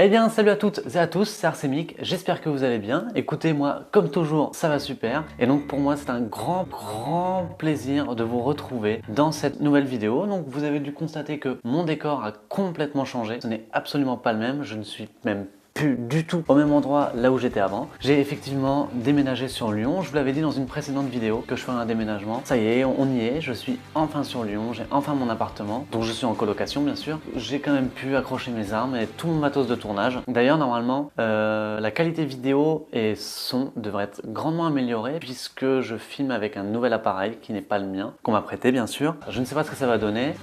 Eh bien salut à toutes et à tous, c'est Arsemic, j'espère que vous allez bien. Écoutez, moi comme toujours ça va super et donc pour moi c'est un grand plaisir de vous retrouver dans cette nouvelle vidéo. Donc vous avez dû constater que mon décor a complètement changé, ce n'est absolument pas le même, je ne suis même plus du tout au même endroit là où j'étais avant. J'ai effectivement déménagé sur Lyon, je vous l'avais dit dans une précédente vidéo que je ferais un déménagement. Ça y est, on y est, je suis enfin sur Lyon, j'ai enfin mon appartement, donc je suis en colocation bien sûr. J'ai quand même pu accrocher mes armes et tout mon matos de tournage. D'ailleurs normalement, la qualité vidéo et son devrait être grandement améliorée puisque je filme avec un nouvel appareil qui n'est pas le mien, qu'on m'a prêté bien sûr. Je ne sais pas ce que ça va donner.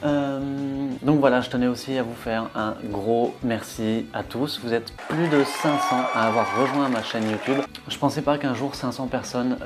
Donc voilà, je tenais aussi à vous faire un gros merci à tous. Vous êtes plus de 500 à avoir rejoint ma chaîne YouTube. Je pensais pas qu'un jour 500 personnes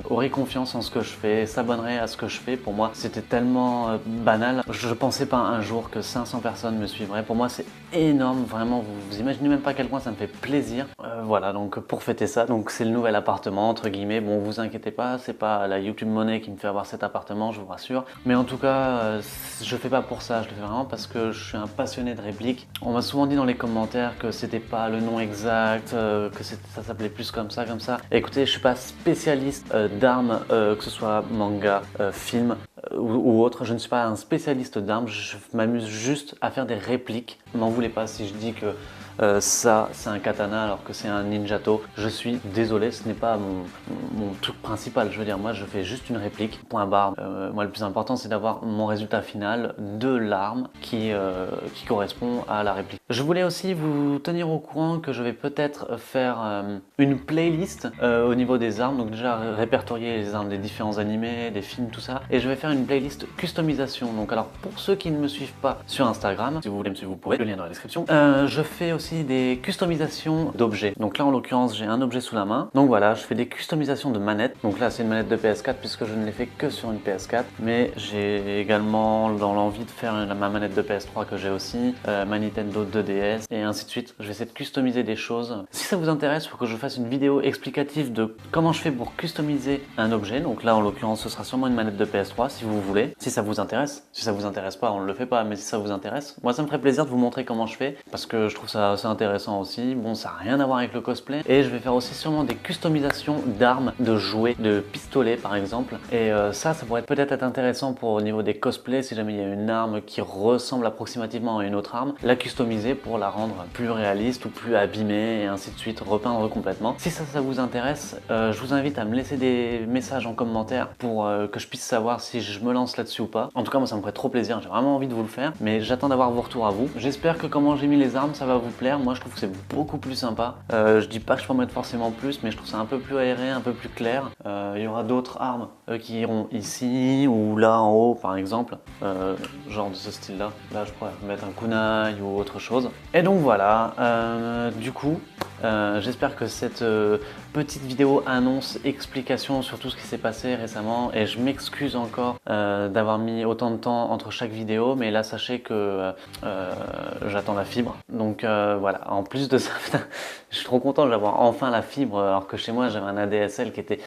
auraient confiance en ce que je fais, s'abonneraient à ce que je fais. Pour moi, c'était tellement banal. Je pensais pas un jour que 500 personnes me suivraient. Pour moi, c'est énorme, vraiment. Vous imaginez même pas à quel point ça me fait plaisir. Voilà, donc pour fêter ça, donc c'est le nouvel appartement entre guillemets. Bon, vous inquiétez pas, c'est pas la YouTube Money qui me fait avoir cet appartement, je vous rassure. Mais en tout cas, je fais pas pour ça. Je le fais vraiment parce que je suis un passionné de répliques. On m'a souvent dit dans les commentaires que c'était pas le nom exact, que ça s'appelait plus comme ça, comme ça. Et écoutez, je suis pas spécialiste d'armes, que ce soit manga, film ou autre. Je ne suis pas un spécialiste d'armes, je m'amuse juste à faire des répliques. M'en voulez pas si je dis que ça c'est un katana alors que c'est un ninjato. Je suis désolé, ce n'est pas mon truc principal. Je veux dire, moi je fais juste une réplique, point barre. Moi le plus important c'est d'avoir mon résultat final de l'arme qui correspond à la réplique. Je voulais aussi vous tenir au courant que je vais peut-être faire une playlist au niveau des armes. Donc déjà répertorier les armes des différents animés, des films, tout ça. Et je vais faire une playlist customisation. Donc alors pour ceux qui ne me suivent pas sur Instagram, si vous voulez me suivre vous pouvez, le lien dans la description. Je fais aussi des customisations d'objets. Donc là en l'occurrence j'ai un objet sous la main. Donc voilà, je fais des customisations de manettes. Donc là c'est une manette de PS4 puisque je ne l'ai fait que sur une PS4. Mais j'ai également dans l'envie de faire ma manette de PS3 que j'ai aussi, ma Nintendo 2DS et ainsi de suite. Je vais essayer de customiser des choses. Si ça vous intéresse, il faut que je fasse une vidéo explicative de comment je fais pour customiser un objet. Donc là en l'occurrence ce sera sûrement une manette de PS3 si vous voulez. Si ça vous intéresse. Si ça vous intéresse pas, on ne le fait pas. Mais si ça vous intéresse, moi ça me ferait plaisir de vous montrer comment je fais parce que je trouve ça assez intéressant aussi. Bon, ça n'a rien à voir avec le cosplay. Et je vais faire aussi sûrement des customisations d'armes, de jouets, de pistolets par exemple. Et ça pourrait peut-être être intéressant pour au niveau des cosplays si jamais il y a une arme qui ressemble approximativement à une autre arme, la customiser pour la rendre plus réaliste ou plus abîmée et ainsi de suite, repeindre complètement. Si ça vous intéresse, je vous invite à me laisser des messages en commentaire pour que je puisse savoir si je me lance là-dessus ou pas. En tout cas, moi ça me ferait trop plaisir, j'ai vraiment envie de vous le faire, mais j'attends d'avoir vos retours à vous. J'espère que comment j'ai mis les armes, ça va vous plaire. Moi je trouve que c'est beaucoup plus sympa. Je dis pas que je peux en mettre forcément plus, mais je trouve ça un peu plus aéré, un peu plus clair. Il y aura d'autres armes qui iront ici ou là en haut par exemple, genre de ce style là. Là je pourrais mettre un kunai ou autre chose. Et donc voilà, du coup j'espère que cette petite vidéo annonce, explication sur tout ce qui s'est passé récemment, et je m'excuse encore d'avoir mis autant de temps entre chaque vidéo, mais là sachez que j'attends la fibre. Donc voilà, en plus de ça, putain, je suis trop content d'avoir enfin la fibre, alors que chez moi j'avais un ADSL qui était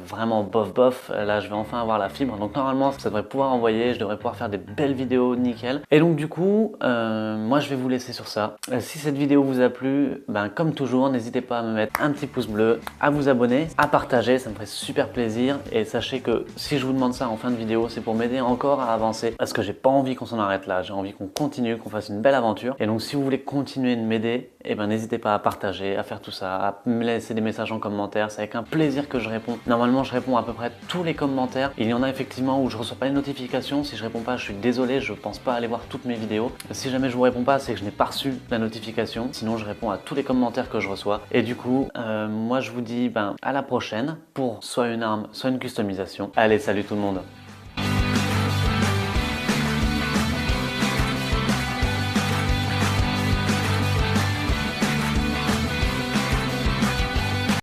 vraiment bof. Là je vais enfin avoir la fibre, donc normalement ça devrait pouvoir envoyer, je devrais pouvoir faire des belles vidéos nickel. Et donc du coup, moi je vais vous laisser sur ça. Si cette vidéo vous a plu, ben comme toujours, n'hésitez pas à me mettre un petit pouce bleu, à vous abonner, à partager, ça me ferait super plaisir. Et sachez que si je vous demande ça en fin de vidéo, c'est pour m'aider encore à avancer, parce que j'ai pas envie qu'on s'en arrête là, j'ai envie qu'on continue, qu'on fasse une belle aventure. Et donc si vous voulez continuer de m'aider, eh ben n'hésitez pas à partager, à faire tout ça, à me laisser des messages en commentaire, c'est avec un plaisir que je réponds. Normalement je réponds à peu près tous les commentaires. Il y en a effectivement où je reçois pas les notifications, si je réponds pas je suis désolé, je pense pas aller voir toutes mes vidéos. Si jamais je vous réponds pas, c'est que je n'ai pas reçu la notification, sinon je réponds à tous les commentaires que je reçois. Et du coup, moi je vous dis à la prochaine pour soit une arme, soit une customisation. Allez, salut tout le monde!